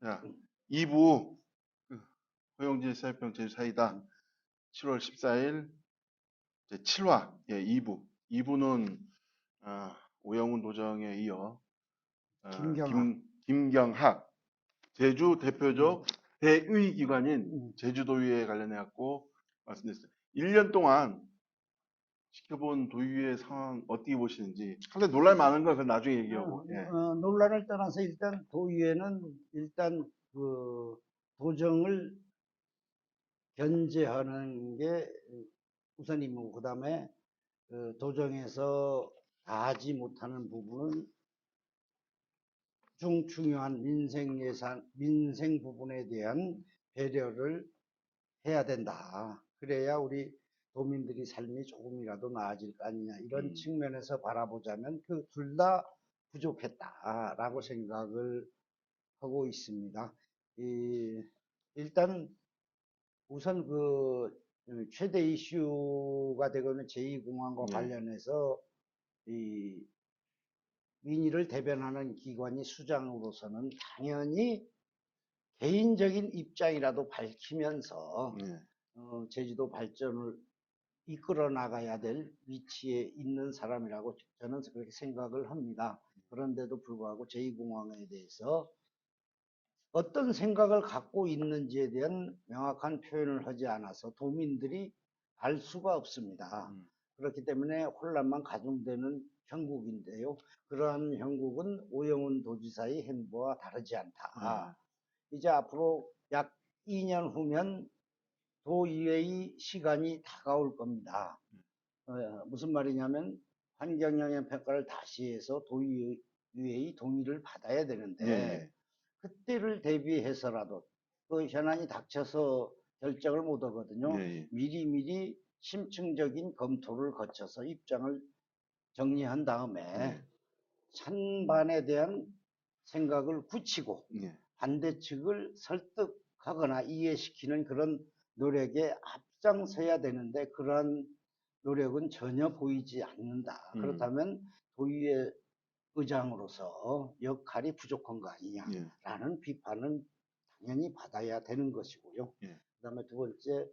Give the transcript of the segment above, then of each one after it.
자, 2부 허용진 사회평 제주사이다 7월 14일 제 7화 2부 2부는 오영훈 도정에 이어 김경학. 김경학 제주 대표적 대의 기관인 제주도의회에 관련해 갖고 말씀드렸어요. 1년 동안 지켜본 도의회 상황 어떻게 보시는지. 상당히 논란이 많은 건 그건 나중에 얘기하고. 논란을 떠나서 일단 도의회는 일단 그 도정을 견제하는 게 우선이고, 그다음에 도정에서 다 하지 못하는 부분은 중요한 민생 예산, 민생 부분에 대한 배려를 해야 된다. 그래야 우리 도민들이 삶이 조금이라도 나아질 거 아니냐, 이런 측면에서 바라보자면 그 둘 다 부족했다라고 생각을 하고 있습니다. 일단 우선 그 최대 이슈가 되고 있는 제2공항과 관련해서 이 민의를 대변하는 기관이 수장으로서는 당연히 개인적인 입장이라도 밝히면서 제주도 발전을 이끌어 나가야 될 위치에 있는 사람이라고 저는 그렇게 생각을 합니다. 그런데도 불구하고 제2공항에 대해서 어떤 생각을 갖고 있는지에 대한 명확한 표현을 하지 않아서 도민들이 알 수가 없습니다. 그렇기 때문에 혼란만 가중되는 형국인데요. 그러한 형국은 오영훈 도지사의 행보와 다르지 않다. 이제 앞으로 약 2년 후면 도의회의 시간이 다가올 겁니다. 무슨 말이냐면 환경영향 평가를 다시 해서 도의회의 동의를 받아야 되는데 그때를 대비해서라도 그 현안이 닥쳐서 결정을 못 하거든요. 미리미리 심층적인 검토를 거쳐서 입장을 정리한 다음에 찬반에 대한 생각을 굳히고 반대 측을 설득하거나 이해시키는 그런 노력에 앞장서야 되는데 그러한 노력은 전혀 보이지 않는다. 그렇다면 도의회 의장으로서 역할이 부족한 거 아니냐라는 비판은 당연히 받아야 되는 것이고요. 그다음에 두 번째,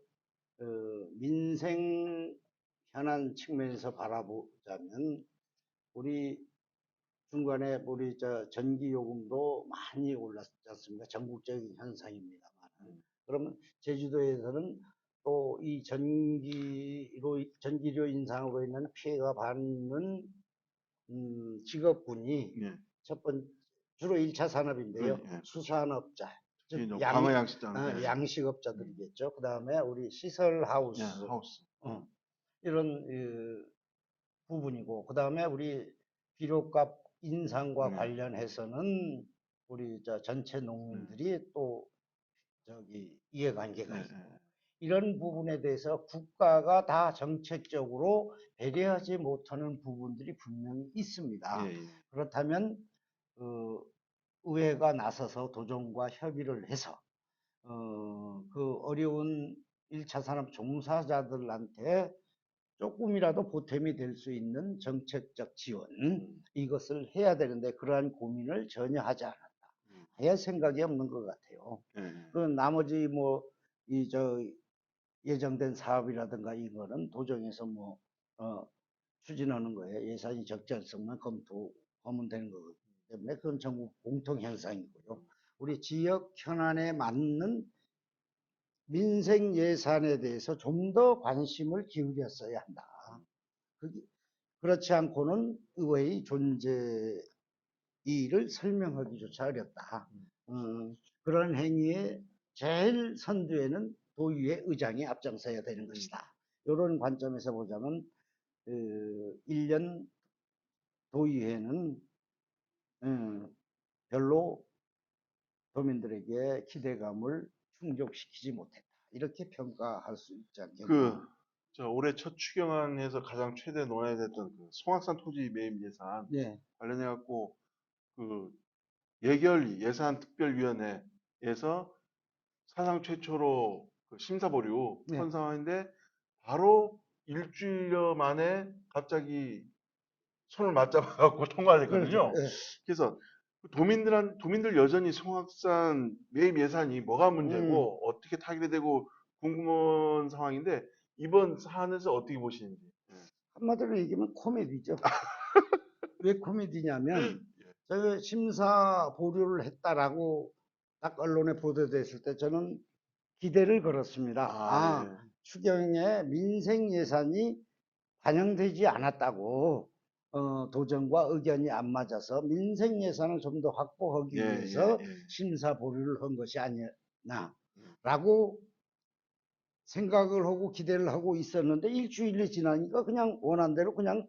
민생 현안 측면에서 바라보자면 우리 중간에 우리 전기 요금도 많이 올랐지 않습니까? 전국적인 현상입니다만. 그러면 제주도에서는 또 이 전기료 인상으로 인한 피해가 받는 직업군이 첫 번째 주로 1차 산업인데요. 수산업자, 즉 양식업자들이겠죠. 그 다음에 우리 시설 하우스, 이런 부분이고, 그 다음에 우리 비료값 인상과 관련해서는 우리 전체 농민들이 또 이해관계가 있고, 이런 부분에 대해서 국가가 다 정책적으로 배려하지 못하는 부분들이 분명히 있습니다. 그렇다면 의회가 나서서 도정과 협의를 해서 그 어려운 1차 산업 종사자들한테 조금이라도 보탬이 될 수 있는 정책적 지원, 이것을 해야 되는데 그러한 고민을 전혀 하지 않았다. 할 생각이 없는 것 같아요. 그 나머지 예정된 사업이라든가 이거는 도정에서 추진하는 거예요. 예산이 적지 않으면 검토하면 되는 거기 때문에 그건 전국 공통 현상이고요. 우리 지역 현안에 맞는 민생 예산에 대해서 좀 더 관심을 기울였어야 한다. 그렇지 않고는 의회의 존재 이의를 설명하기조차 어렵다. 그런 행위에 제일 선두에는 도의회 의장이 앞장서야 되는 것이다. 이런 관점에서 보자면 1년 도의회는 별로 도민들에게 기대감을 충족시키지 못했다. 이렇게 평가할 수 있지 않겠나. 올해 첫 추경안에서 가장 최대 논의가 됐던 송악산 토지 매입 예산 관련해 갖고 예결위 예산특별위원회에서 사상 최초로 심사 보류 한 상황인데 바로 일주일여 만에 갑자기 손을 맞잡아 갖고 통과를 했거든요. 그래서 도민들 여전히 송악산 매입 예산이 뭐가 음, 문제고 어떻게 타결이 되고 궁금한 상황인데 이번 사안에서 어떻게 보시는지. 한마디로 얘기하면 코미디죠. 왜 코미디냐면, 예. 저 심사 보류를 했다라고 딱 언론에 보도됐을 때 저는 기대를 걸었습니다. 아, 아, 예. 추경에 민생 예산이 반영되지 않았다고, 도정과 의견이 안 맞아서 민생 예산을 좀 더 예, 확보하기 예, 위해서 예. 심사 보류를 한 것이 음. 아니냐라고 생각을 하고 기대를 하고 있었는데 일주일이 지나니까 그냥 원한대로 그냥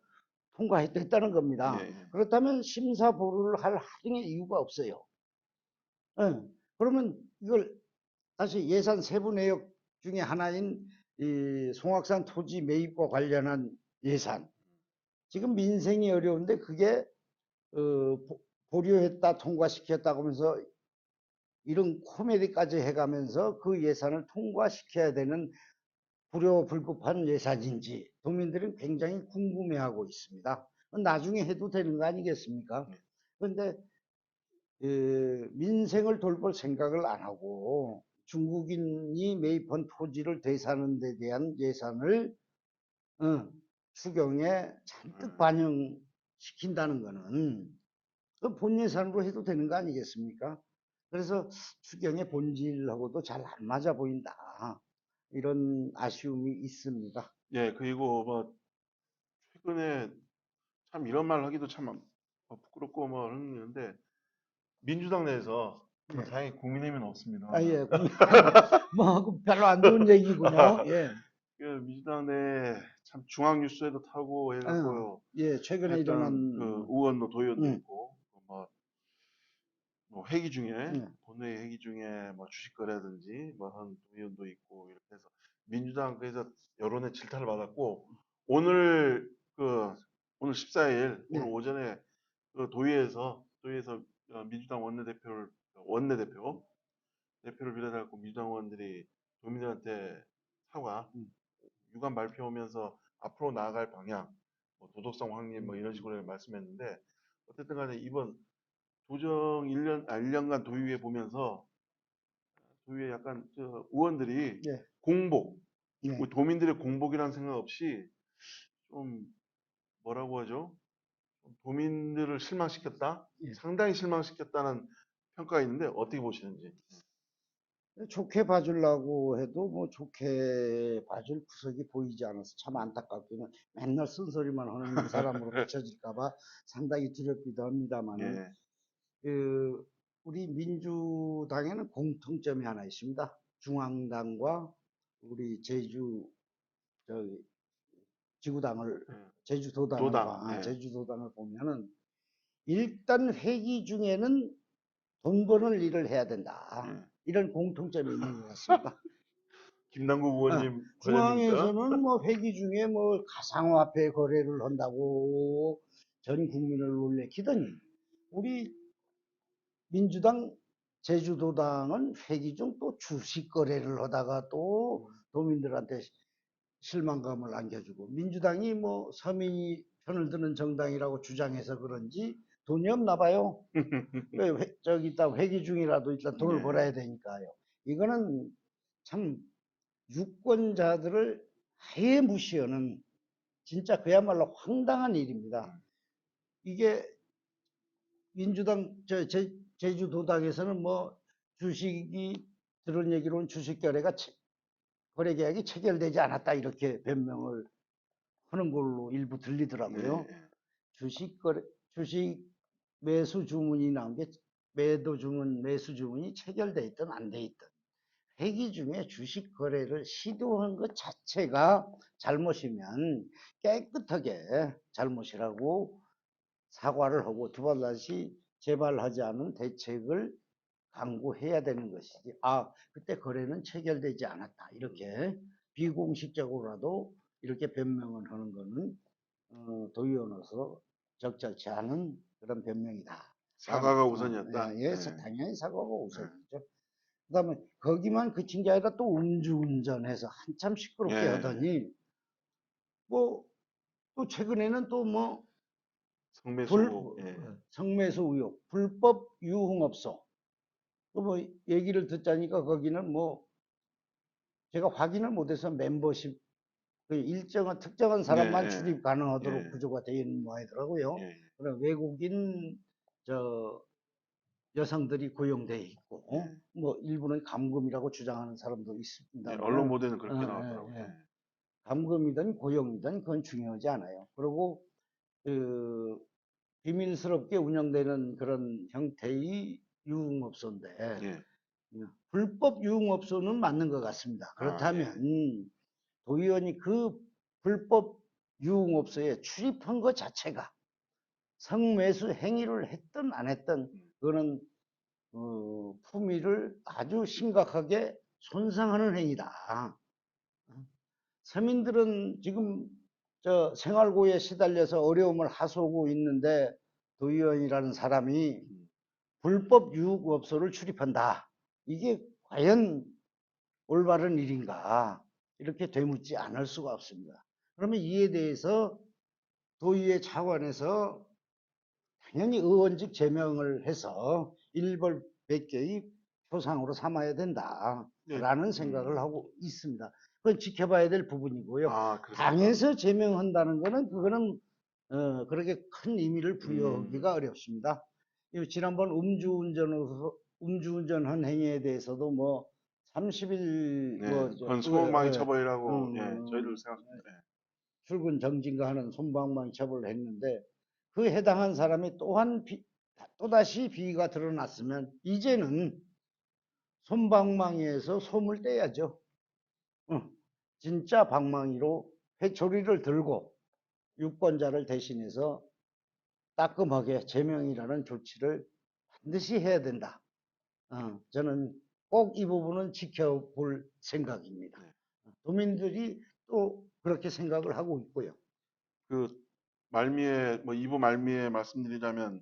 통과했다는 예, 겁니다. 예. 그렇다면 심사 보류를 할 하등의 이유가 없어요. 예. 그러면 이걸 다시 예산 세부 내역 중에 하나인 이 송악산 토지 매입과 관련한 예산. 지금 민생이 어려운데 그게 보류했다 통과시켰다고 하면서 이런 코미디까지 해가면서 그 예산을 통과시켜야 되는 불효불급한 예산인지 도민들은 굉장히 궁금해하고 있습니다. 나중에 해도 되는 거 아니겠습니까? 네. 그런데 민생을 돌볼 생각을 안 하고 중국인이 매입한 토지를 되사는 데 대한 예산을 추경에 잔뜩 반영시킨다는 거는 그 본 예산으로 해도 되는 거 아니겠습니까? 그래서 추경의 본질하고도 잘 안 맞아 보인다. 이런 아쉬움이 있습니다. 예, 그리고 뭐 최근에 참 이런 말 하기도 참 부끄럽고 뭐 그런 게 있는데 민주당 내에서 예. 다행히 국민의힘은 없습니다. 아, 예. 뭐, 별로 안 좋은 얘기군요. 예. 그 민주당 내에 참 중앙 뉴스에도 타고 해갖고요. 예, 최근에 했던 일어난, 그 의원도 도의원도 음, 있고 뭐 회기 중에 예. 본회의 회기 중에 뭐 주식 거래든지 뭐 한 도의원도 있고 이렇게 해서 민주당 그래서 여론의 질타를 받았고 오늘 그 오늘 14일 오늘 예. 오전에 그 도의회에서 민주당 대표를 비롯해서 민주당 의원들이 도민들한테 사과 음, 유감 발표하면서 앞으로 나아갈 방향 뭐 도덕성 확립 뭐 이런 음, 식으로 말씀했는데 어쨌든 간에 이번 도정 1년간 도의회 보면서 도의회 약간 의원들이 예. 공복 예. 우리 도민들의 공복이라는 생각 없이 좀 뭐라고 하죠? 도민들을 실망시켰다? 예. 상당히 실망시켰다는 평가가 있는데 어떻게 보시는지. 좋게 봐주려고 해도 뭐 좋게 봐줄 구석이 보이지 않아서 참 안타깝기는 맨날 쓴소리만 하는 사람으로 비춰질까봐 상당히 두렵기도 합니다만은 예, 그 우리 민주당에는 공통점이 하나 있습니다. 중앙당과 우리 저기 지구당을 예. 도당, 예, 제주도당을 보면은 일단 회기 중에는 돈 버는 일을 해야 된다. 예. 이런 공통점이 있는 것 같습니다. 김남국 어, 의원님 관련입니까? 중앙에서는 뭐 회기 중에 뭐 가상화폐 거래를 한다고 전 국민을 놀래키더니 우리 민주당 제주도당은 회기 중 또 주식 거래를 하다가 또 도민들한테 실망감을 안겨주고 민주당이 뭐 서민이 편을 드는 정당이라고 주장해서 그런지 돈이 없나 봐요. 저기 일단 회기 중이라도 일단 돈을 예, 벌어야 되니까요. 이거는 참 유권자들을 아예 무시하는 진짜 그야말로 황당한 일입니다. 이게 민주당 제주도당에서는 뭐 주식이 들은 얘기로는 주식 거래 계약이 체결되지 않았다 이렇게 변명을 하는 걸로 일부 예, 들리더라고요. 예. 주식 매수 주문이 나온 게 매도 주문, 매수 주문이 체결돼 있든 안 돼 있든 회기 중에 주식 거래를 시도한 것 자체가 잘못이면 깨끗하게 잘못이라고 사과를 하고 두 번 다시 재발하지 않은 대책을 강구해야 되는 것이지. 아, 그때 거래는 체결되지 않았다. 이렇게 비공식적으로라도 이렇게 변명을 하는 것은 도의원으로서 적절치 않은 그런 변명이다. 사과가 우선이었다. 예, 예, 당연히 사과가 예, 우선이죠. 그다음에 거기만 그친 게 아니라 또 음주운전해서 한참 시끄럽게 예, 하더니 뭐 또 최근에는 또 뭐 성매수 의혹. 예. 성매수 의혹, 불법 유흥업소. 또 뭐 얘기를 듣자니까 거기는 뭐 제가 확인을 못해서 멤버십 그 일정한 특정한 사람만 예, 출입 가능하도록 예. 구조가 되어 있는 모양이더라고요. 예. 그런 외국인 저 여성들이 고용돼 있고 예. 뭐 일부는 감금이라고 주장하는 사람도 예. 있습니다만 언론 보도에는 그렇게 나왔더라고요. 예. 예. 감금이든 고용이든 그건 중요하지 않아요. 그리고 그 비밀스럽게 운영되는 그런 형태의 유흥업소인데 예. 불법 유흥업소는 맞는 것 같습니다. 아, 예. 그렇다면 도의원이 그 불법 유흥업소에 출입한 것 자체가 성매수 행위를 했든 안 했든 그거는 품위를 아주 심각하게 손상하는 행위다. 서민들은 지금 저 생활고에 시달려서 어려움을 하소고 있는데 도의원이라는 사람이 불법 유흥업소를 출입한다. 이게 과연 올바른 일인가? 이렇게 되묻지 않을 수가 없습니다. 그러면 이에 대해서 도의회 차원에서 당연히 의원직 제명을 해서 일벌백계의 표상으로 삼아야 예. 된다라는 생각을 하고 있습니다. 그건 지켜봐야 될 부분이고요. 아, 그렇습니까? 당에서 제명한다는 거는 그거는 그렇게 큰 의미를 부여하기가 음. 어렵습니다. 지난번 음주운전한 행위에 대해서도 뭐 30일 네. 뭐 그건 소망이 처벌이라고 예, 저희들 음, 생각합니다. 예. 출근 정지인가 하는 손방망이 처벌을 했는데 그 해당한 사람이 또다시 비위가 드러났으면 이제는 손방망이에서 솜을 떼야죠. 진짜 방망이로 회초리를 들고 유권자를 대신해서 따끔하게 제명이라는 조치를 반드시 해야 된다. 저는 꼭 이 부분은 지켜볼 생각입니다. 네. 도민들이 또 그렇게 생각을 하고 있고요. 그 말미에 뭐 2부 말미에 말씀드리자면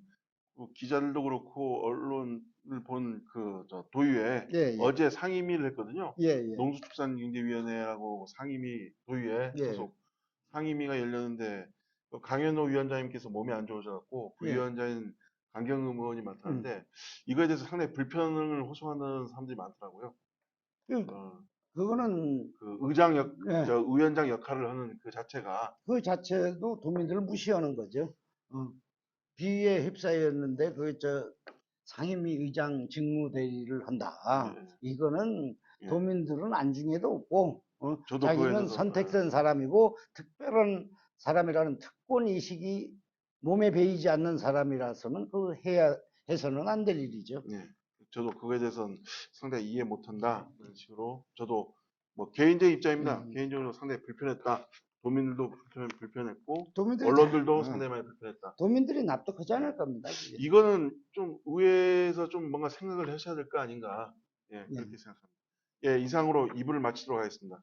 기자들도 그렇고 언론을 본 그 도의회 예, 예, 어제 상임위를 했거든요. 예, 예, 농수축산경제위원회라고 상임위 도의회 예, 소속 상임위가 열렸는데 그 강현호 위원장님께서 몸이 안 좋으셔갖고 예. 부위원장인 강경흠 의원이 음. 맡았는데 이거에 대해서 상당히 불편을 호소하는 사람들이 많더라고요. 어, 그거는 그 예, 위원장 역할을 하는 그 자체가 그 자체도 도민들을 무시하는 거죠. 비위에 휩싸였는데 그 저 상임위 의장 직무 대리를 한다. 예, 이거는 예. 도민들은 안중에도 없고 저도 그거에 자기는 대해서 선택된 사람이고 특별한 사람이라는 특권 의식이 몸에 배이지 않는 사람이라서는 그 해서는 안 될 일이죠. 예, 저도 그거에 대해서는 상당히 이해 못한다. 그런 식으로 저도 뭐 개인적인 입장입니다. 개인적으로 상당히 불편했다. 도민들도 불편했고 도민들이 언론들도 상당히 많이 불편했다. 도민들이 납득하지 않을 겁니다. 그게. 이거는 좀 의회에서 좀 뭔가 생각을 하셔야 될 거 아닌가. 예, 예. 그렇게 생각합니다. 예, 이상으로 2부를 마치도록 하겠습니다.